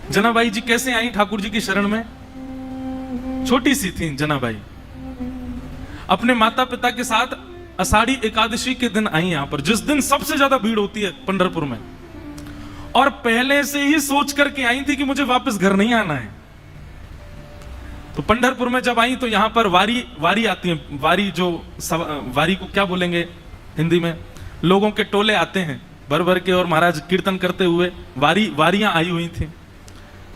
जनाबाई जी कैसे आई ठाकुर जी की शरण में? छोटी सी थी जनाबाई, अपने माता पिता के साथ आषाढ़ी एकादशी के दिन आई यहां पर, जिस दिन सबसे ज्यादा भीड़ होती है पंढरपुर में, और पहले से ही सोच करके आई थी कि मुझे वापस घर नहीं आना है। तो पंढरपुर में जब आई तो यहां पर वारी आती है, वारी को क्या बोलेंगे हिंदी में, लोगों के टोले आते हैं भर भर के, और महाराज कीर्तन करते हुए वारियां आई हुई थी,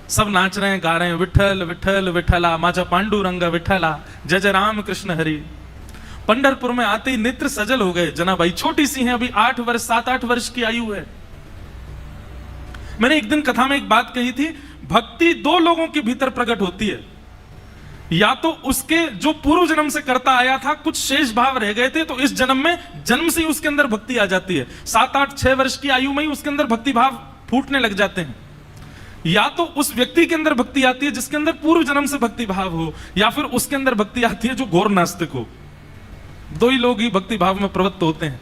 सब नाच रहे हैं, गा रहे हैं, विठल विठल विठला माझा पांडुरंग विठला, जय जय राम कृष्ण हरि। पंढरपुर में आते ही नेत्र सजल हो गए। जनाबाई छोटी सी हैं, अभी 7-8 वर्ष की आयु है। मैंने एक दिन कथा में एक बात कही थी, भक्ति दो लोगों के भीतर प्रकट होती है, या तो उसके जो पूर्व जन्म से करता आया था, कुछ शेष भाव रह गए थे, तो इस जन्म में जन्म से ही उसके अंदर भक्ति आ जाती है। 7-8-6 वर्ष की आयु में ही उसके अंदर भक्ति भाव फूटने लग जाते हैं। या तो उस व्यक्ति के अंदर भक्ति आती है जिसके अंदर पूर्व जन्म से भक्ति भाव हो, या फिर उसके अंदर भक्ति आती है जो घोर नास्तिक हो। दो ही लोग ही भक्ति भाव में प्रवृत्त होते हैं।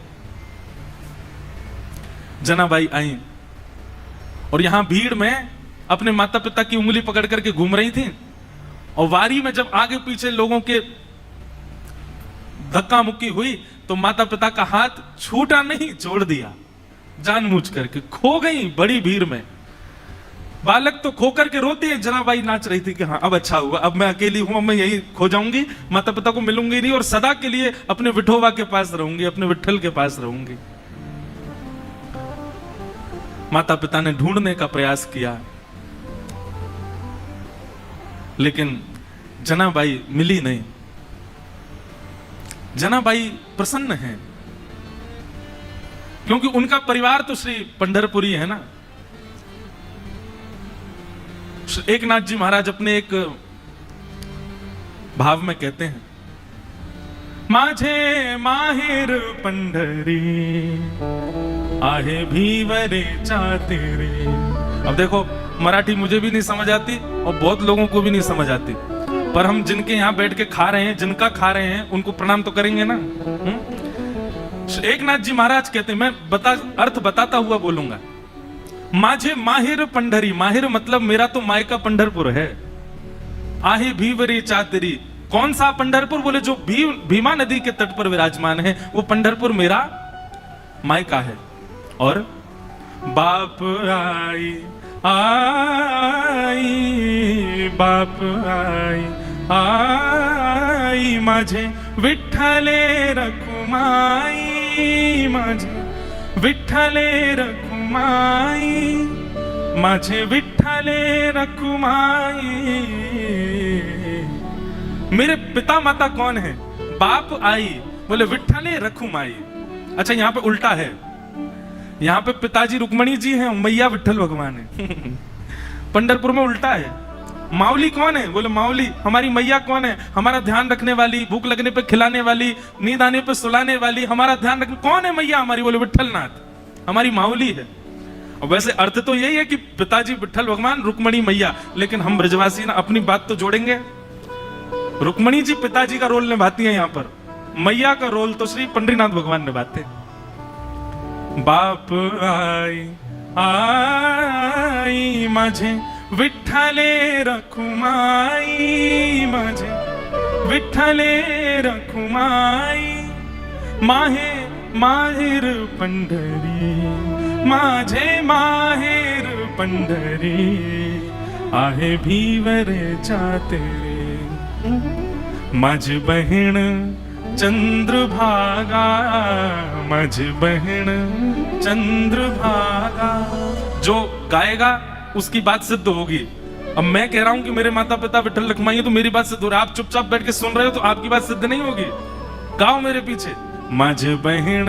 जनाबाई आई और यहां भीड़ में अपने माता पिता की उंगली पकड़ करके घूम रही थी, और वारी में जब आगे पीछे लोगों के धक्का मुक्की हुई तो माता पिता का हाथ छूटा नहीं, छोड़ दिया जानबूझ करके, खो गई बड़ी भीड़ में। बालक तो खो करके रोते हैं, जनाबाई नाच रही थी कि हाँ अब अच्छा हुआ, अब मैं अकेली हूं, अब मैं यही खो जाऊंगी, माता पिता को मिलूंगी नहीं, और सदा के लिए अपने विठोबा के पास रहूंगी, अपने विठल के पास रहूंगी। माता पिता ने ढूंढने का प्रयास किया, लेकिन जनाबाई मिली नहीं। जनाबाई प्रसन्न है क्योंकि उनका परिवार तो श्री पंढरपुरी है ना। एकनाथ जी महाराज अपने एक भाव में कहते हैं, माझे माहिर पंढरी आहे भीवरे चातेरे। अब देखो मराठी मुझे भी नहीं समझ आती और बहुत लोगों को भी नहीं समझ आती, पर हम जिनके यहां बैठ के खा रहे हैं, जिनका खा रहे हैं, उनको प्रणाम तो करेंगे ना। एकनाथ जी महाराज कहते हैं, मैं अर्थ बताता हुआ बोलूंगा, माझे माहिर पंढरी, माहिर मतलब मेरा तो मायका पंढरपुर है, आहे भीवरी चातरी। कौन सा पंढरपुर? बोले जो भीमा नदी के तट पर विराजमान है, वो पंढरपुर मेरा मायका है। और बाप आई आई बाप आई आई माझे विठ्ठले रखुमाई, माझे विठ्ठले रखुमाई, माझे विठ्ठले रखुमाई। मेरे पिता माता कौन है? बाप आई, बोले विठ्ठले रखुमाई। अच्छा यहां पे उल्टा है, यहां पे पिताजी रुक्मणी जी हैं, मैया विठ्ठल भगवान है। पंढरपुर में उल्टा है। माउली कौन है? बोले माउली हमारी मैया कौन है? हमारा ध्यान रखने वाली, भूख लगने पे खिलाने वाली, नींद आने पे सुलाने वाली, हमारा ध्यान रखने कौन है मैया हमारी? बोले विठ्ठलनाथ हमारी माउली है। और वैसे अर्थ तो यही है कि पिताजी विठ्ठल भगवान, रुक्मणी मैया, लेकिन हम ब्रजवासी ना अपनी बात तो जोड़ेंगे। रुक्मणी जी पिताजी का रोल निभाती है यहाँ पर, मैया का रोल तो श्री पंडरीनाथ भगवान निभाते हैं। बाप आई आई माझे विठ्ठले रखुमाई, माझे विठ्ठले रखुमाई, माहे माहिर पंढरी, माझे माहिर पंढरी आहे भीवरे चातेरे। माझी बहीण चंद्रभागा, माझी बहन चंद्रभागा। जो गाएगा उसकी बात सिद्ध होगी। अब मैं कह रहा हूं कि मेरे माता पिता विठ्ठल रखुमाई है, तो मेरी बात सिद्ध हो रही है। आप चुपचाप बैठ के सुन रहे हो तो आपकी बात सिद्ध नहीं होगी। गाओ मेरे पीछे, माझी बहन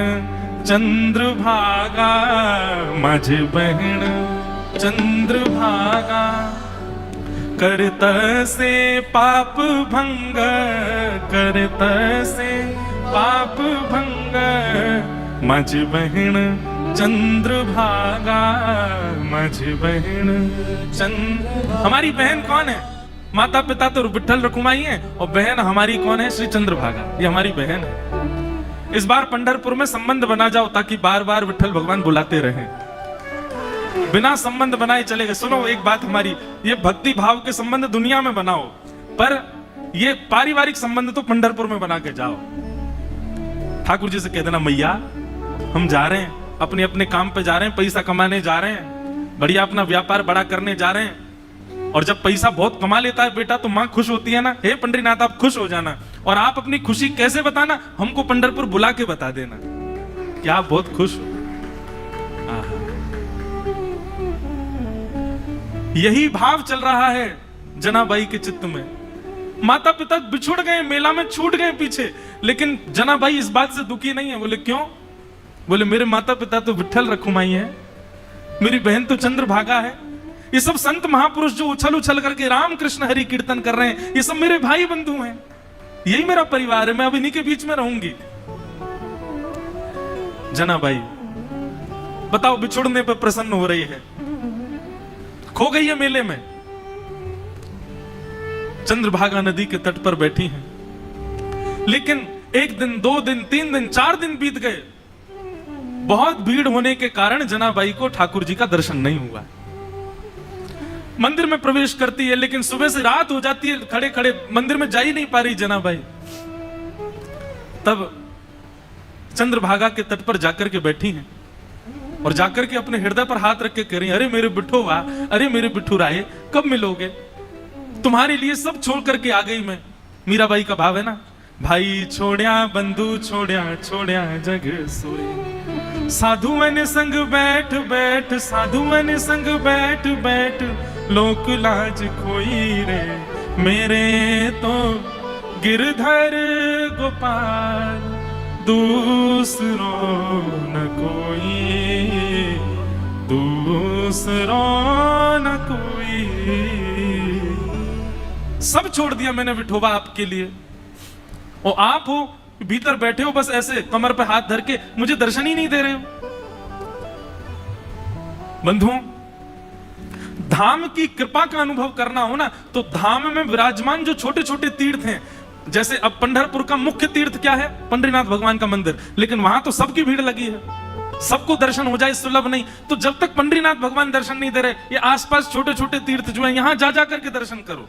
चंद्रभागा, माझी बहन चंद्रभागा, करत से पाप भंग, करत से पाप भंग, माझी बहन चंद्रभागा, माझी बहन चंद्र। हमारी बहन कौन है? माता पिता तो विठ्ठल रखुमाई है, और बहन हमारी कौन है? श्री चंद्रभागा, ये हमारी बहन है। इस बार पंढरपुर में संबंध बना जाओ ताकि बार बार विठ्ठल भगवान बुलाते रहें। बिना संबंध बनाए चले गए। सुनो एक बात हमारी, ये भक्ति भाव के संबंध दुनिया में बनाओ, पर ये पारिवारिक संबंध तो पंढरपुर में बना के जाओ। ठाकुर जी से कह देना, मैया हम जा रहे हैं, अपने अपने काम पे जा रहे हैं, पैसा कमाने जा रहे हैं, बढ़िया अपना व्यापार बड़ा करने जा रहे हैं। और जब पैसा बहुत कमा लेता है बेटा तो माँ खुश होती है ना, हे पंडरीनाथ आप खुश हो जाना। और आप अपनी खुशी कैसे बताना, हमको पंढरपुर बुला के बता देना कि आप बहुत खुश हो। यही भाव चल रहा है जनाबाई के चित्त में। माता पिता बिछुड़ गए, मेला में छूट गए पीछे, लेकिन जनाबाई इस बात से दुखी नहीं है। बोले क्यों? बोले मेरे माता पिता तो विठल रखुमाई है, मेरी बहन तो चंद्रभागा है, ये सब संत महापुरुष जो उछल उछल करके राम कृष्ण हरि कीर्तन कर रहे हैं, ये सब मेरे भाई बंधु हैं, यही मेरा परिवार है, मैं अब इन्हीं के बीच में रहूंगी। जनाबाई बताओ बिछुड़ने पर प्रसन्न हो रही है, खो गई है मेले में, चंद्रभागा नदी के तट पर बैठी हैं। लेकिन एक दिन, 2 दिन, 3 दिन, 4 दिन बीत गए, बहुत भीड़ होने के कारण जनाबाई को ठाकुर जी का दर्शन नहीं हुआ। मंदिर में प्रवेश करती है, लेकिन सुबह से रात हो जाती है, खड़े खड़े मंदिर में जा ही नहीं पा रही जनाबाई। तब चंद्रभागा के तट पर जाकर के बैठी हैं और जाकर के अपने हृदय पर हाथ रख के कह रही, अरे मेरे बिट्ठोवा, अरे मेरे बिट्ठू राय, कब मिलोगे? तुम्हारे लिए सब छोड़ करके आ गई मैं। मीराबाई का भाव है ना, भाई छोड़िया बंधु छोड़िया, छोड़िया जग सोए, साधु मन संग बैठ बैठ, साधु मन संग बैठ बैठ, लोक लाज खोई रे, मेरे तो गिरधर गोपाल, दूसरो न कोई, दूसरो न कोई। सब छोड़ दिया मैंने विठोबा आपके लिए, और आप हो भीतर बैठे हो बस ऐसे कमर पे हाथ धर के, मुझे दर्शन ही नहीं दे रहे हो। बंधुओं, धाम की कृपा का अनुभव करना हो ना, तो धाम में विराजमान जो छोटे छोटे तीर्थ हैं, जैसे अब पंढरपुर का मुख्य तीर्थ क्या है? पंडरीनाथ भगवान का मंदिर, लेकिन वहां तो सबकी भीड़ लगी है, सबको दर्शन हो जाए सुलभ नहीं। तो जब तक पंडरीनाथ भगवान दर्शन नहीं दे रहे, ये आसपास छोटे छोटे तीर्थ जो है, यहां जा जा करके दर्शन करो।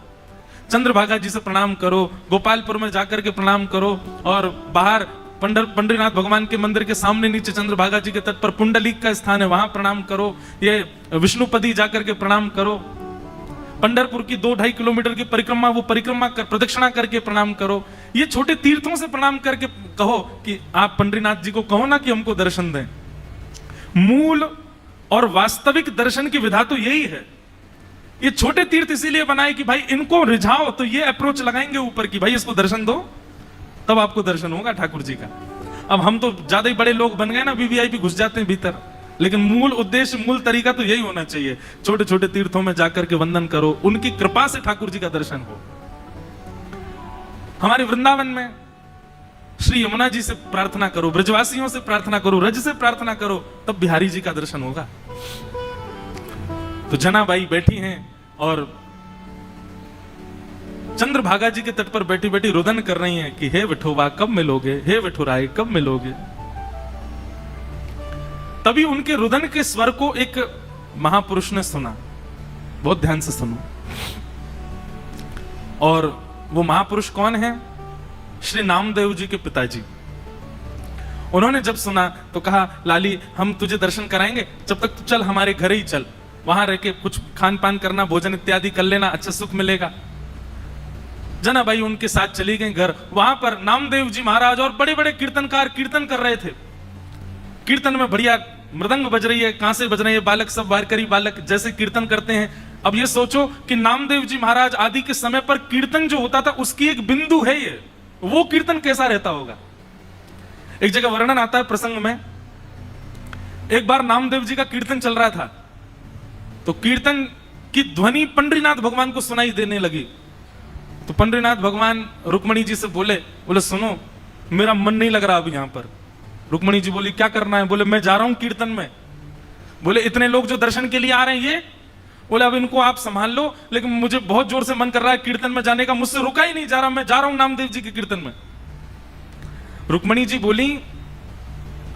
चंद्रभागा जी से प्रणाम करो, गोपालपुर में जाकर के प्रणाम करो, और बाहर पंडरीनाथ भगवान के मंदिर के सामने नीचे चंद्रभागा जी के तट पर पुंडलीक का स्थान है, वहां प्रणाम करो। ये विष्णुपदी जाकर के प्रणाम करो। पंढरपुर की 2-2.5 किलोमीटर की परिक्रमा, वो परिक्रमा कर, प्रदक्षिणा करके प्रणाम करो। ये छोटे तीर्थों से प्रणाम करके कहो कि आप पंडरीनाथ जी को कहो ना कि हमको दर्शन दें। मूल और वास्तविक दर्शन की विधा तो यही है। ये छोटे तीर्थ इसीलिए बनाए कि भाई इनको रिझाओ, तो ये अप्रोच लगाएंगे ऊपर की भाई इसको दर्शन दो, तब आपको दर्शन होगा ठाकुर जी का। अब हम तो ज्यादा ही बड़े लोग बन गए ना, वीवीआईपी घुस जाते हैं भीतर, लेकिन मूल उद्देश्य, मूल तरीका तो यही होना चाहिए। छोटे छोटे तीर्थों में जाकर के वंदन करो, उनकी कृपा से ठाकुर जी का दर्शन हो। हमारे वृंदावन में श्री यमुना जी से प्रार्थना करो, ब्रजवासियों से प्रार्थना करो, रज से प्रार्थना करो, तब बिहारी जी का दर्शन होगा। तो जनाबाई बैठी हैं और चंद्रभागा जी के तट पर बैठी बैठी रुदन कर रही हैं कि हे विठोबा कब मिलोगे, हे विठुराय कब मिलोगे। तभी उनके रुदन के स्वर को एक महापुरुष ने सुना, बहुत ध्यान से सुनो। और वो महापुरुष कौन है? श्री नामदेव जी के पिताजी। उन्होंने जब सुना तो कहा, लाली हम तुझे दर्शन कराएंगे, जब तक तू चल हमारे घर ही चल, वहां रह के कुछ खान पान करना, भोजन इत्यादि कर लेना, अच्छा सुख मिलेगा। जनाबाई उनके साथ चली गई घर। वहां पर नामदेव जी महाराज और बड़े बड़े कीर्तनकार कीर्तन कर रहे थे। कीर्तन में बढ़िया मृदंग बज रही है, कांसे बज रहे हैं, बालक सब वारकरी बालक जैसे कीर्तन करते हैं। अब ये सोचो कि नामदेव जी महाराज आदि के समय पर कीर्तन जो होता था उसकी एक बिंदु है ये, वो कीर्तन कैसा रहता होगा। एक जगह वर्णन आता है प्रसंग में, एक बार नामदेव जी का कीर्तन चल रहा था, तो कीर्तन की ध्वनि पंडरीनाथ भगवान को सुनाई देने लगी। तो पंडरीनाथ भगवान रुक्मणी जी से बोले सुनो मेरा मन नहीं लग रहा अब यहां पर। रुक्मणी जी बोली क्या करना है? बोले मैं जा रहा हूं कीर्तन में। बोले इतने लोग जो दर्शन के लिए आ रहे हैं ये? बोले अब इनको आप संभाल लो, लेकिन मुझे बहुत जोर से मन कर रहा है कीर्तन में जाने का, मुझसे रुका ही नहीं जा रहा, मैं जा रहा हूं नामदेव जी के कीर्तन में। रुक्मणी जी बोली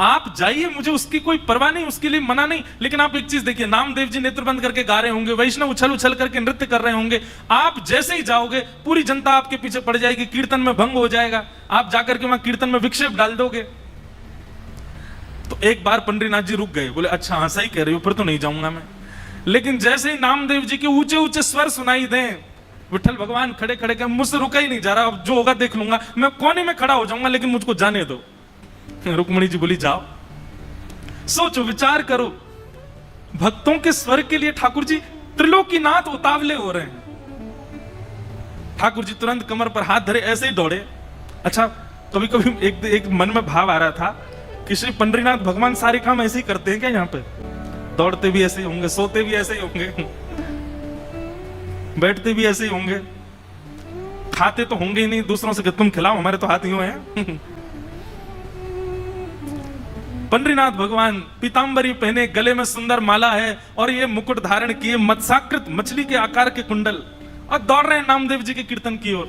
आप जाइए, मुझे उसकी कोई परवाह नहीं, उसके लिए मना नहीं। लेकिन आप एक चीज देखिए, नामदेव जी नेत्र बंद करके गा रहे होंगे, वैष्णव उछल उछल करके नृत्य कर रहे होंगे। आप जैसे ही जाओगे पूरी जनता आपके पीछे पड़ जाएगी, कीर्तन में भंग हो जाएगा, आप जाकर के वहां कीर्तन में विक्षेप डाल दोगे। तो एक बार पंडरीनाथ जी रुक गए, बोले अच्छा हाँ सही कह रहे हो, फिर तो नहीं जाऊंगा मैं। लेकिन जैसे ही नामदेव जी के ऊंचे ऊंचे स्वर सुनाई दें, विठल भगवान खड़े खड़े के, मुझसे रुका ही नहीं जा रहा, अब जो होगा देख लूंगा, मैं कोने में खड़ा हो जाऊंगा, लेकिन मुझको जाने दो। रुक्मणी जी बोली जाओ। सोचो, विचार करो, भक्तों के स्वर के लिए ठाकुर जी त्रिलोकीनाथ उतावले हो रहे हैं। ठाकुर जी तुरंत कमर पर हाथ धरे, ऐसे ही दौड़े। अच्छा, कभी कभी एक मन में भाव आ रहा था कि श्री पंडरीनाथ भगवान सारे काम ऐसे ही करते हैं क्या? यहाँ पे दौड़ते भी ऐसे ही होंगे, सोते भी ऐसे ही होंगे, बैठते भी ऐसे ही होंगे, खाते तो होंगे ही नहीं दूसरों से कि तुम खिलाओ, हमारे तो हाथ यूं हैं। पंडरीनाथ भगवान पीतांबरी पहने, गले में सुंदर माला है और ये मुकुट धारण किए, मत्स्याकृत मछली के आकार के कुंडल, और दौड़ रहे हैं नामदेव जी के कीर्तन की ओर।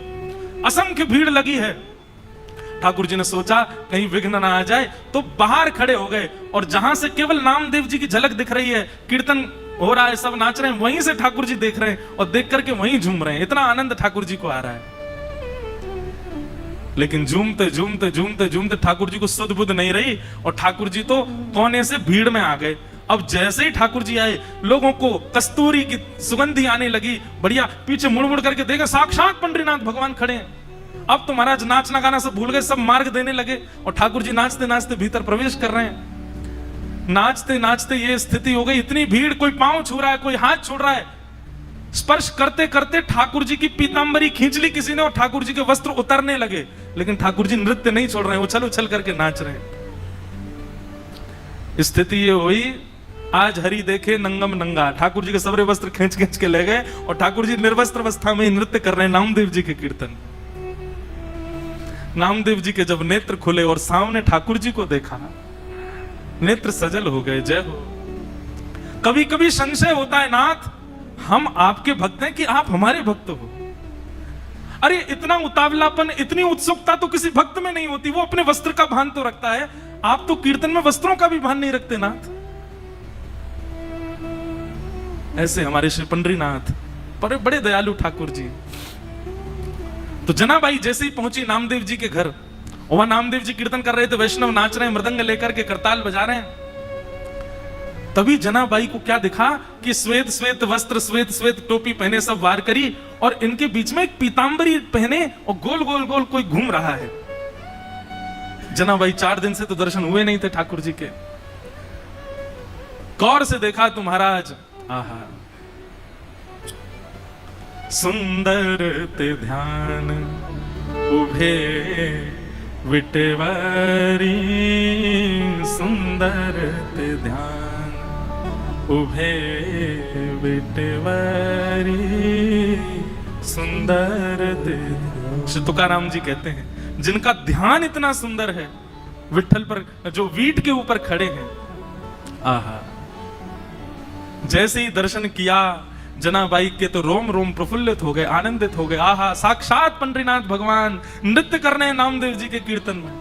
असंख्य भीड़ लगी है। ठाकुर जी ने सोचा कहीं विघ्न ना आ जाए, तो बाहर खड़े हो गए, और जहां से केवल नामदेव जी की झलक दिख रही है, कीर्तन हो रहा है, सब नाच रहे हैं, वहीं से ठाकुर जी देख रहे हैं और देख करके वहीं झूम रहे हैं। इतना आनंद ठाकुर जी को आ रहा है। लेकिन झूमते झूमते झूमते झूमते ठाकुर जी को सुध बुध नहीं रही, और ठाकुर जी तो कोने से भीड़ में आ गए। अब जैसे ही ठाकुर जी आए, लोगों को कस्तूरी की सुगंधी आने लगी, बढ़िया। पीछे मुड़ मुड़ करके देखा, साक्षात पंडरीनाथ भगवान खड़े हैं। अब तो महाराज नाचना गाना सब भूल गए, सब मार्ग देने लगे, और ठाकुर जी नाचते नाचते भीतर प्रवेश कर रहे हैं। नाचते नाचते ये स्थिति हो गई, इतनी भीड़, कोई पांव छू रहा है, कोई हाथ छोड़ रहा है, स्पर्श करते करते ठाकुर जी की पीतांबरी खींच ली किसी ने, और ठाकुर जी के वस्त्र उतरने लगे। लेकिन ठाकुर जी नृत्य नहीं छोड़ रहे हैं, उछल उछल करके नाच रहे हैं। स्थिति ये हुई, आज हरि देखे नंगम नंगा, ठाकुर जी के सबरे वस्त्र खींच खींच के ले गए, और ठाकुर जी निर्वस्त्र अवस्था में नृत्य कर रहे हैं नामदेव जी के कीर्तन। नामदेव जी के जब नेत्र खुले और सामने ठाकुर जी को देखा, नेत्र सजल हो गए। जय हो। कभी कभी संशय होता है, नाथ हम आपके भक्त हैं कि आप हमारे भक्त हो? अरे इतना उतावलापन, इतनी उत्सुकता तो किसी भक्त में नहीं होती। वो अपने वस्त्र का भान तो रखता है, आप तो कीर्तन में वस्त्रों का भी भान नहीं रखते नाथ। ऐसे हमारे श्री पंडरीनाथ बड़े बड़े दयालु ठाकुर जी। तो जनाबाई जैसे ही पहुंची नामदेव जी के घर, वहां नामदेव जी कीर्तन कर रहे थे, वैष्णव नाच रहे हैं, मृदंग लेकर के करताल बजा रहे हैं। तभी जनाबाई को क्या दिखा कि श्वेत श्वेत वस्त्र, श्वेत श्वेत टोपी पहने, सब वार करी, और इनके बीच में एक पीतांबरी पहने और गोल गोल गोल कोई घूम रहा है। जनाबाई 4 दिन से तो दर्शन हुए नहीं थे ठाकुर जी के। गौर से देखा तो महाराज, आहा, सुंदर ते ध्यान उभे विटेवरी, सुंदर ते ध्यान उभे विटेवरी, सुंदर ते। श्री तुकाराम जी कहते हैं, जिनका ध्यान इतना सुंदर है, विठल पर जो वीट के ऊपर खड़े हैं, आहा। जैसे ही दर्शन किया जनाबाई के, तो रोम रोम प्रफुल्लित हो गए, आनंदित हो गए। आहा, साक्षात पंडरीनाथ भगवान नृत्य करने हैं नामदेव जी के कीर्तन में।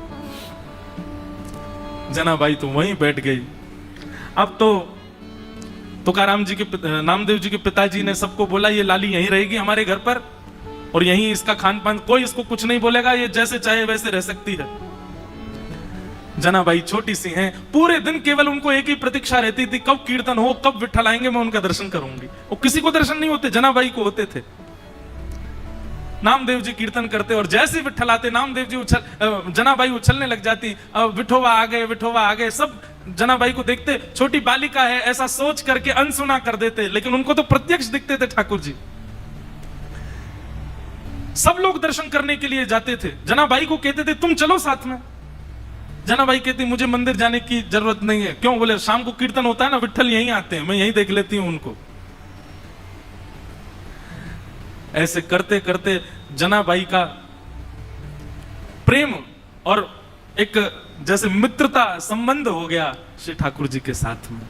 जनाबाई तो वहीं बैठ गई। अब तो तुकाराम जी के, नामदेव जी के पिताजी ने सबको बोला, ये लाली यहीं रहेगी हमारे घर पर, और यहीं इसका खान पान, कोई इसको कुछ नहीं बोलेगा, ये जैसे चाहे वैसे रह सकती है। जनाबाई छोटी सी हैं, पूरे दिन केवल उनको एक ही प्रतीक्षा रहती थी, कब कीर्तन हो, कब विठल आएंगे, मैं उनका दर्शन करूंगी। और किसी को दर्शन नहीं होते, जनाबाई को होते थे। नामदेव जी कीर्तन करते, और जैसे विठल आते, नामदेव जी जनाबाई उछलने लग जाती, विठोबा आ गए, विठोबा आ गए। सब जनाबाई को देखते, छोटी बालिका है ऐसा सोच करके अनसुना कर देते, लेकिन उनको तो प्रत्यक्ष दिखते थे ठाकुर जी। सब लोग दर्शन करने के लिए जाते थे, जनाबाई को कहते थे तुम चलो साथ में। जनाबाई कहती मुझे मंदिर जाने की जरूरत नहीं है। क्यों? बोले शाम को कीर्तन होता है ना, विठल यहीं आते हैं, मैं यहीं देख लेती हूं उनको। ऐसे करते करते जनाबाई का प्रेम और एक जैसे मित्रता संबंध हो गया श्री ठाकुर जी के साथ में।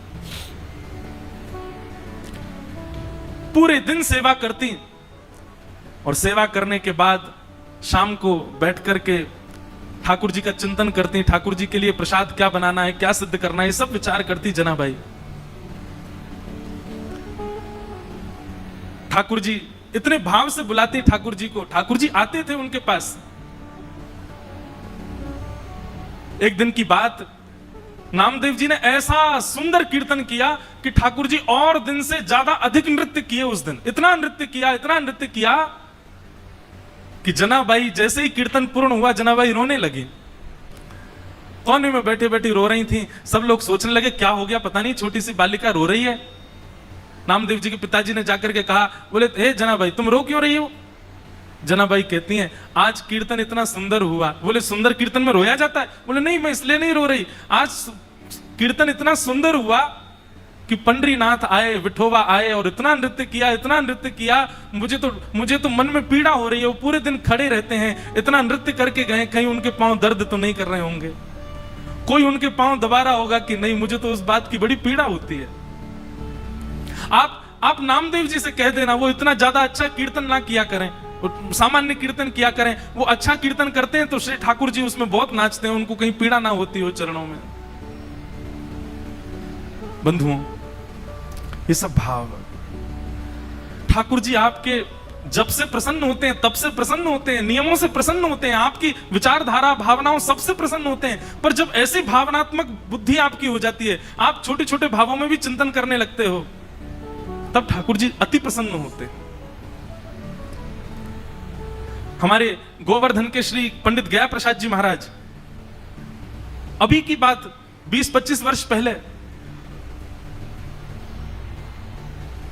पूरे दिन सेवा करती, और सेवा करने के बाद शाम को बैठ करके ठाकुर जी का चिंतन करती, ठाकुर जी के लिए प्रसाद क्या बनाना है, क्या सिद्ध करना है, ये सब विचार करती जनाबाई। ठाकुर जी इतने भाव से बुलाते ठाकुर जी को, ठाकुर जी आते थे उनके पास। एक दिन की बात, नामदेव जी ने ऐसा सुंदर कीर्तन किया कि ठाकुर जी और दिन से ज्यादा अधिक नृत्य किए उस दिन। इतना नृत्य किया कि जनाबाई जैसे ही कीर्तन पूर्ण हुआ, जनाबाई रोने लगी। कोने में बैठे बैठी रो रही थी। सब लोग सोचने लगे क्या हो गया, पता नहीं छोटी सी बालिका रो रही है। नामदेव जी के पिताजी ने जाकर के कहा, बोले हे जनाबाई तुम रो क्यों रही हो? जनाबाई कहती हैं, आज कीर्तन इतना सुंदर हुआ। बोले सुंदर कीर्तन में रोया जाता है? बोले नहीं, मैं इसलिए नहीं रो रही, आज कीर्तन इतना सुंदर हुआ कि पंडरीनाथ आए, विठोबा आए और इतना नृत्य किया, मुझे तो मन में पीड़ा हो रही है। वो पूरे दिन खड़े रहते हैं, इतना नृत्य करके गए, कहीं उनके पांव दर्द तो नहीं कर रहे होंगे, कोई उनके पांव दबा रहा होगा कि नहीं? मुझे तो उस बात की बड़ी पीड़ा होती है। आप नामदेव जी से कह देना वो इतना ज्यादा अच्छा कीर्तन ना किया करें, सामान्य कीर्तन किया करें। वो अच्छा कीर्तन करते हैं तो श्री ठाकुर जी उसमें बहुत नाचते हैं, उनको कहीं पीड़ा ना होती हो चरणों में। बंधुओं, ये सब भाव ठाकुर जी आपके जब से प्रसन्न होते हैं तब से प्रसन्न होते हैं, नियमों से प्रसन्न होते हैं, आपकी विचारधारा भावनाओं सबसे प्रसन्न होते हैं। पर जब ऐसी भावनात्मक बुद्धि आपकी हो जाती है, आप छोटे छोटे भावों में भी चिंतन करने लगते हो, तब ठाकुर जी अति प्रसन्न होते हैं। हमारे गोवर्धन के श्री पंडित गया प्रसाद जी महाराज, अभी की बात 20-25 वर्ष पहले,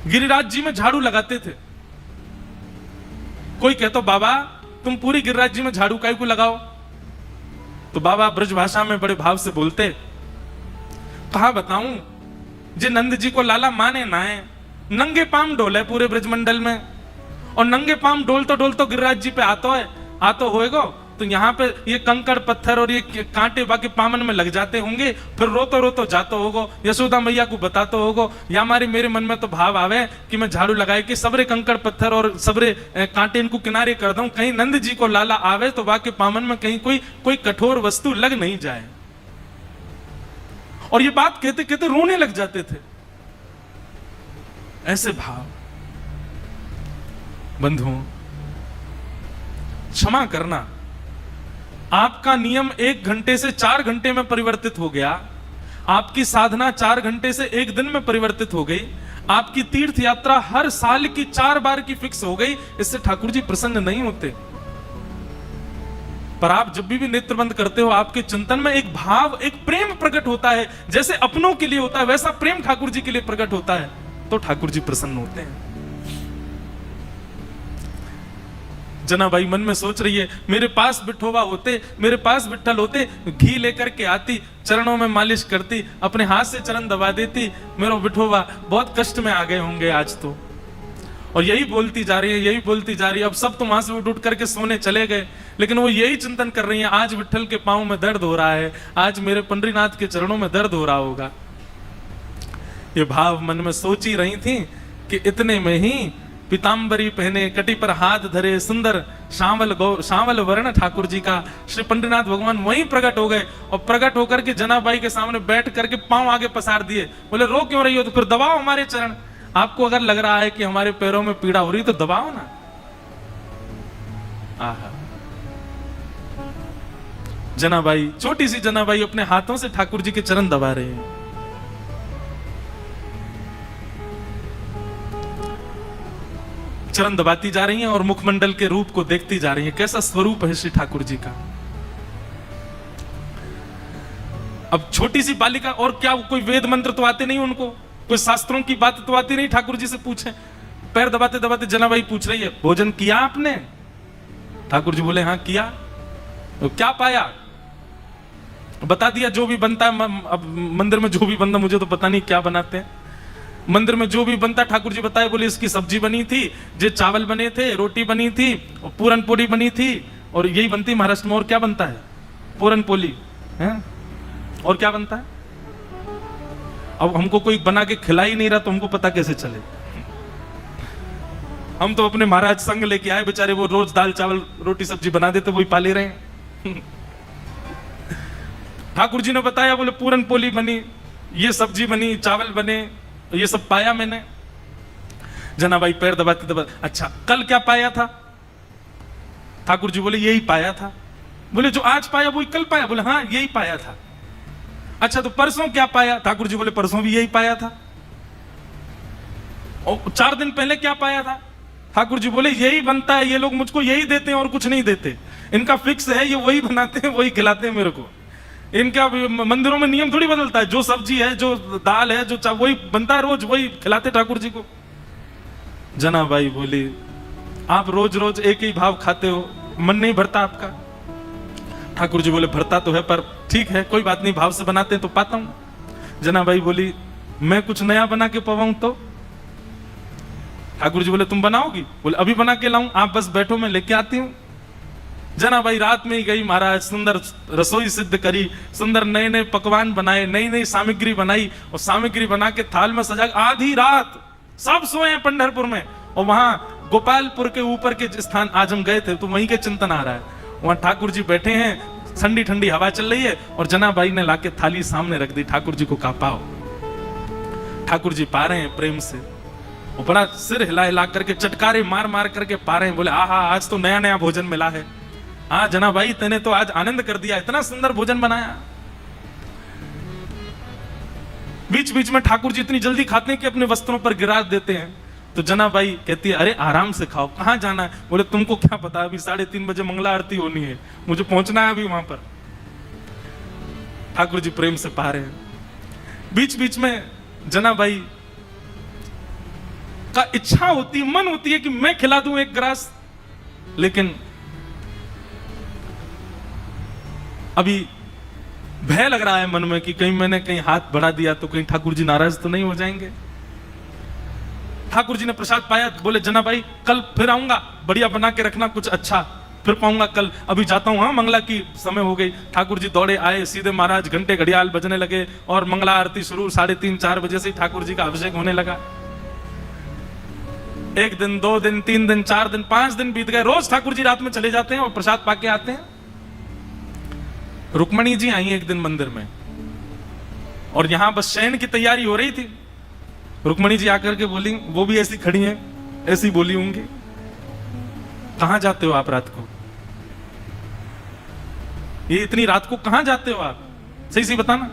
गिरिराज जी में झाड़ू लगाते थे। कोई कहता बाबा तुम पूरी गिरिराज जी में झाड़ू काहे को लगाओ? तो बाबा ब्रज भाषा में बड़े भाव से बोलते, कहा बताऊं, जे नंद जी को लाला माने ना है, नंगे पाम डोले पूरे ब्रजमंडल में, और नंगे पाम डोलतो गिरिराज जी पे आतो होएगो, तो यहाँ पे ये कंकड़ पत्थर और ये कांटे बाकी पामन में लग जाते होंगे, फिर रोतो जातो होगो, यशोदा मैया को बताते होगो। या मेरे मन में तो भाव आवे कि मैं झाड़ू लगाए कि सबरे कंकड़ पत्थर और सबरे कांटे इनको किनारे कर दूं, कहीं नंद जी को लाला आवे तो बाकी पामन में कहीं कोई कठोर वस्तु लग नहीं जाए। और ये बात कहते कहते रोने लग जाते थे। ऐसे भाव। बंधुओं, क्षमा करना, आपका नियम 1 घंटे से 4 घंटे में परिवर्तित हो गया, आपकी साधना 4 घंटे से 1 दिन में परिवर्तित हो गई, आपकी तीर्थ यात्रा हर साल की 4 बार की फिक्स हो गई, इससे ठाकुर जी प्रसन्न नहीं होते। पर आप जब भी नेत्र बंद करते हो, आपके चिंतन में एक भाव, एक प्रेम प्रकट होता है, जैसे अपनों के लिए होता है वैसा प्रेम ठाकुर जी के लिए प्रकट होता है, तो ठाकुर जी प्रसन्न होते हैं। जनाबाई मन में सोच रही है, मेरे पास विठोबा होते, मेरे पास विठ्ठल होते, घी लेकर के आती, चरणों में मालिश करती, अपने हाथ से चरण दबा देती, मेरा विठोबा बहुत कष्ट में आ गए होंगे आज तो। और यही बोलती जा रही है। अब सब तो वहां से उठ करके सोने चले गए, लेकिन वो यही चिंतन कर रही है, आज विठ्ठल के पांव में दर्द हो रहा है, आज मेरे पंडरीनाथ के चरणों में दर्द हो रहा होगा। ये भाव मन में सोच ही रही थी कि इतने में ही पीतांबरी पहने, कटी पर हाथ धरे, सुंदर श्यामल वर्ण ठाकुर जी का श्री पंडरीनाथ भगवान वहीं प्रकट हो गए, और प्रकट होकर के जनाबाई के सामने बैठ करके पांव आगे पसार दिए। बोले रो क्यों रही हो? तो फिर दबाओ हमारे चरण। आपको अगर लग रहा है कि हमारे पैरों में पीड़ा हो रही तो दबाओ ना। आहा, जनाबाई, छोटी सी जनाबाई अपने हाथों से ठाकुर जी के चरण दबा रहे हैं। चरण दबाती जा रही हैं और मुखमंडल के रूप को देखती जा रही हैं, कैसा स्वरूप है श्री ठाकुर जी का। अब छोटी सी बालिका, और क्या कोई वेद मंत्र तो आते नहीं उनको, कोई शास्त्रों की बात तो आती नहीं, ठाकुर जी से पूछे। पैर दबाते दबाते जनाबाई पूछ रही है, भोजन किया आपने? ठाकुर जी बोले हाँ किया। तो क्या पाया? बता दिया जो भी बनता है, अब मंदिर में जो भी बनता, मुझे तो पता नहीं क्या बनाते हैं, मंदिर में जो भी बनता ठाकुर जी बताए। बोले इसकी सब्जी बनी थी, जे चावल बने थे, रोटी बनी थी, और पूरन पोली बनी थी, और यही बनती महाराष्ट्र में। और क्या बनता है? पूरन पोली है। और क्या बनता है? अब हमको कोई बना के खिला ही नहीं रहा तो हमको पता कैसे चले? हम तो अपने महाराज संग लेके आए, बेचारे वो रोज दाल चावल रोटी सब्जी बना देते, वही पा ले रहे हैं। ठाकुर जी ने बताया, बोले पूरन पोली बनी, ये सब्जी बनी, चावल बने, ये सब पाया मैंने। जनाबाई पैर दबाते दबाते, अच्छा कल क्या पाया था? ठाकुर जी बोले यही पाया था। बोले जो आज पाया वही कल पाया? बोले हाँ यही पाया था। अच्छा तो परसों क्या पाया? ठाकुर जी बोले परसों भी यही पाया था। और 4 दिन पहले क्या पाया था? ठाकुर जी बोले यही बनता है, ये लोग मुझको यही देते हैं और कुछ नहीं देते, इनका फिक्स है, ये वही बनाते हैं वही खिलाते हैं मेरे को। इनका मंदिरों में नियम थोड़ी बदलता है, जो सब्जी है, जो दाल है, जो वही बनता है, रोज वही खिलाते ठाकुर जी को। जनाबाई बोली आप रोज रोज एक ही भाव खाते हो, मन नहीं भरता आपका? ठाकुर जी बोले भरता तो है, पर ठीक है कोई बात नहीं, भाव से बनाते हैं तो पाता हूं। जनाबाई बोली मैं कुछ नया बना के पवाऊं तो? ठाकुर जी बोले तुम बनाओगी? बोले अभी बना के लाऊं, आप बस बैठो मैं लेके आती हूं। जनाबाई रात में ही गई महाराज, सुंदर रसोई सिद्ध करी, सुंदर नए नए पकवान बनाए, नई नई सामग्री बनाई और सामग्री बना के थाल में सजा। आधी रात सब सोए हैं पंढरपुर में, और वहां गोपालपुर के ऊपर के स्थान आज हम गए थे तो वहीं के चिंतन आ रहा है, वहां ठाकुर जी बैठे हैं, ठंडी ठंडी हवा चल रही है और जनाबाई ने लाके थाली सामने रख दी, ठाकुर जी को कहा पाओ। ठाकुर जी पा रहे हैं प्रेम से, वो बड़ा सिर हिला हिला करके चटकारे मार मार करके पा रहे हैं। बोले आहा आज तो नया नया भोजन मिला है। हाँ जनाबाई तेने तो आज आनंद कर दिया, इतना सुंदर भोजन बनाया। बीच बीच में ठाकुर जी इतनी जल्दी खाते हैं कि अपने वस्त्रों पर गिरा देते हैं। तो जनाबाई कहती है अरे आराम से खाओ, कहां जाना है? बोले तुमको क्या पता, अभी 3:30 बजे मंगला आरती होनी है, मुझे पहुंचना है अभी वहां पर। ठाकुर जी प्रेम से पा रहे हैं। बीच बीच में जनाबाई का इच्छा होती, मन होती है कि मैं खिला दूं एक ग्रास, लेकिन अभी भय लग रहा है मन में कि कहीं मैंने कहीं हाथ बढ़ा दिया तो कहीं ठाकुर जी नाराज तो नहीं हो जाएंगे। ठाकुर जी ने प्रसाद पाया, बोले जनाबाई कल फिर आऊंगा, बढ़िया बना के रखना, कुछ अच्छा फिर पाऊंगा कल, अभी जाता हूं, हाँ मंगला की समय हो गई। ठाकुर जी दौड़े आए, सीधे महाराज घंटे घड़ियाल बजने लगे और मंगला आरती शुरू। 3:30-4 बजे से ठाकुर जी का अभिषेक होने लगा। 1 दिन 2 दिन 3 दिन 4 दिन 5 दिन बीत गए। रोज ठाकुर जी रात में चले जाते हैं और प्रसाद पाके आते हैं। रुक्मणी जी आई एक दिन मंदिर में और यहां बस शयन की तैयारी हो रही थी। रुक्मणी जी आकर के बोली, वो भी ऐसी खड़ी हैं, ऐसी बोली होंगी, कहां जाते हो आप रात को? ये इतनी रात को कहां जाते हो आप, सही सही बताना।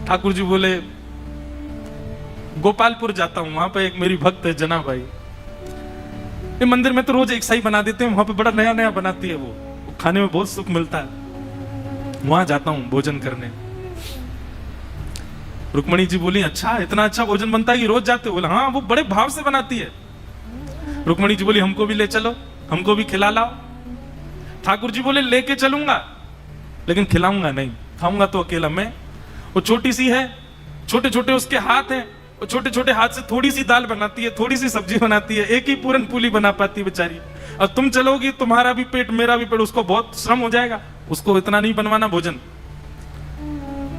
ठाकुर जी बोले गोपालपुर जाता हूं, वहां पे एक मेरी भक्त है जनाबाई, ये मंदिर में तो रोज एक सही बना देते हैं, वहां पे बड़ा नया नया बनाती है, वो खाने में बहुत सुख मिलता है, वहां जाता हूं भोजन करने। रुक्मणी जी बोली अच्छा इतना अच्छा भोजन बनता है कि रोज जाते हो? बोला हाँ वो बड़े भाव से बनाती है। रुक्मणी जी बोली हमको भी ले चलो, हमको भी खिला लाओ। ठाकुर जी बोले लेके चलूंगा लेकिन खिलाऊंगा नहीं, खाऊंगा तो अकेला मैं। वो छोटी सी है, छोटे छोटे उसके हाथ हैं, वो छोटे छोटे हाथ से थोड़ी सी दाल बनाती है, थोड़ी सी सब्जी बनाती है, एक ही पूरन पूली बना पाती है बेचारी। और तुम चलोगी तुम्हारा भी पेट मेरा भी पेट, उसको बहुत श्रम हो जाएगा, उसको इतना नहीं बनवाना भोजन।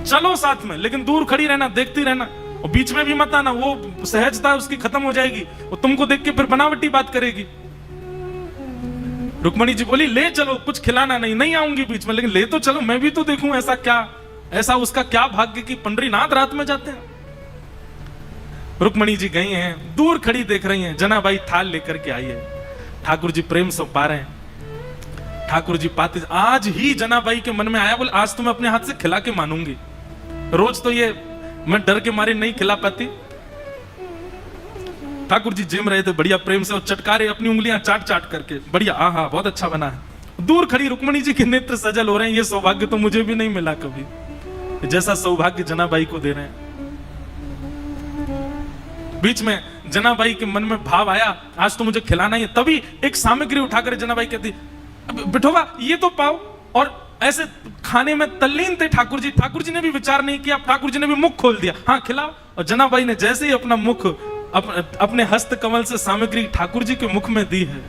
चलो साथ में लेकिन दूर खड़ी रहना, देखती रहना, और बीच में भी मत आना, वो सहजता उसकी खत्म हो जाएगी, वो तुमको देख के फिर बनावटी बात करेगी। रुक्मणी जी बोली ले चलो, कुछ खिलाना नहीं, नहीं आऊंगी बीच में, लेकिन ले तो चलो, मैं भी तो देखूं ऐसा क्या, ऐसा उसका क्या भाग्य कि पंडरीनाथ रात में जाते हैं। रुक्मणी जी गई हैं, दूर खड़ी देख रही हैं, जनाबाई थाल लेकर के आई है। ठाकुर जी प्रेम से पा रहे हैं। ठाकुर जी पाते, आज ही जनाबाई के मन में आया, बोले आज तो मैं अपने हाथ से खिला के मानूंगी, रोज तो ये मैं डर के मारे नहीं खिला पाती। ठाकुर जी जिम रहे थे बढ़िया प्रेम से, और चटकारे अपनी उंगलियां चाट चाट करके, बढ़िया आहा बहुत अच्छा बना है। दूर खड़ी रुक्मणी जी के नेत्र सजल हो रहे हैं, ये सौभाग्य तो मुझे भी नहीं मिला कभी, जैसा सौभाग्य जनाबाई को दे रहे हैं। बीच में जनाबाई के मन में भाव आया आज तो मुझे खिलाना ही है, तभी एक सामग्री उठाकर जनाबाई कहती बिठोबा ये तो पाओ, और ऐसे खाने में तल्लीन थे ठाकुर जी। ठाकुर जी ने भी विचार नहीं किया, ठाकुर जी ने भी मुख खोल दिया, हाँ खिलाओ। और जनाबाई ने जैसे ही अपना मुख अपने हस्त कमल से सामग्री ठाकुर जी के मुख में दी है,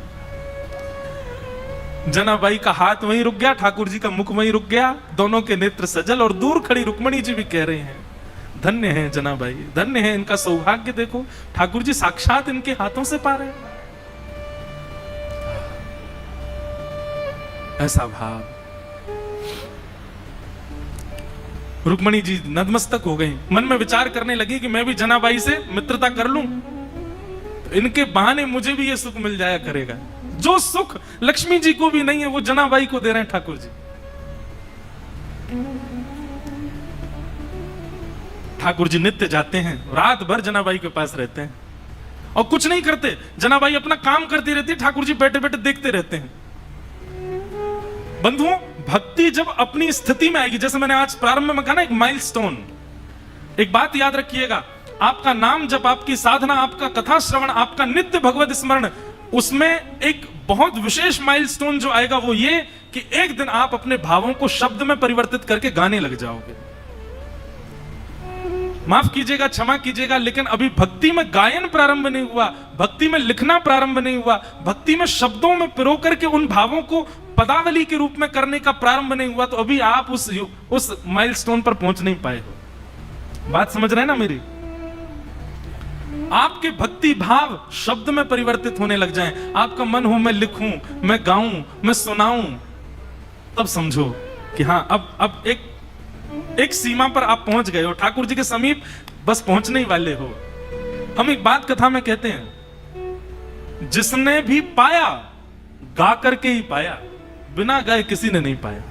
जनाबाई का हाथ वहीं रुक गया, ठाकुर जी का मुख वहीं रुक गया, दोनों के नेत्र सजल। और दूर खड़ी रुक्मणी जी भी कह रहे हैं धन्य है जनाबाई, धन्य है, इनका सौभाग्य देखो, ठाकुर जी साक्षात इनके हाथों से पा रहे हैं। ऐसा भाव। रुक्मणी जी नतमस्तक हो गई, मन में विचार करने लगी कि मैं भी जनाबाई से मित्रता कर लूं, तो इनके बहाने मुझे भी ये सुख मिल जाया करेगा। जो सुख लक्ष्मी जी को भी नहीं है वो जनाबाई को दे रहे हैं ठाकुर जी। ठाकुर जी नित्य जाते हैं, रात भर जनाबाई के पास रहते हैं और कुछ नहीं करते। जनाबाई अपना काम करती रहती है, ठाकुर जी बैठे बैठे देखते रहते हैं। बंधुओं, भक्ति जब अपनी स्थिति में आएगी, जैसे मैंने आज प्रारंभ में कहा ना, एक माइलस्टोन, एक बात याद रखिएगा, आपका नाम जब, आपकी साधना, आपका कथा श्रवण, आपका नित्य भगवत स्मरण, उसमें एक बहुत विशेष माइलस्टोन जो आएगा वो ये कि एक दिन आप अपने भावों को शब्द में परिवर्तित करके गाने लग जाओगे। माफ कीजिएगा, क्षमा कीजिएगा, लेकिन अभी भक्ति में गायन प्रारंभ नहीं हुआ, भक्ति में लिखना प्रारंभ नहीं हुआ, भक्ति में शब्दों में पिरो करके उन भावों को पदावली के रूप में करने का प्रारंभ नहीं हुआ, तो अभी आप उस माइलस्टोन पर पहुंच नहीं पाए हो। बात समझ रहे हैं ना मेरी? आपके भक्ति भाव शब्द में परिवर्तित होने लग जाएं, आपका मन हो मैं लिखूं, मैं गाऊं, मैं सुनाऊं, तब समझो कि हाँ अब एक सीमा पर आप पहुंच गए हो, ठाकुर जी के समीप बस पहुंचने ही वाले हो। हम एक बात कथा में कहते हैं, जिसने भी पाया गा करके ही पाया, बिना गाए किसी ने नहीं पाया।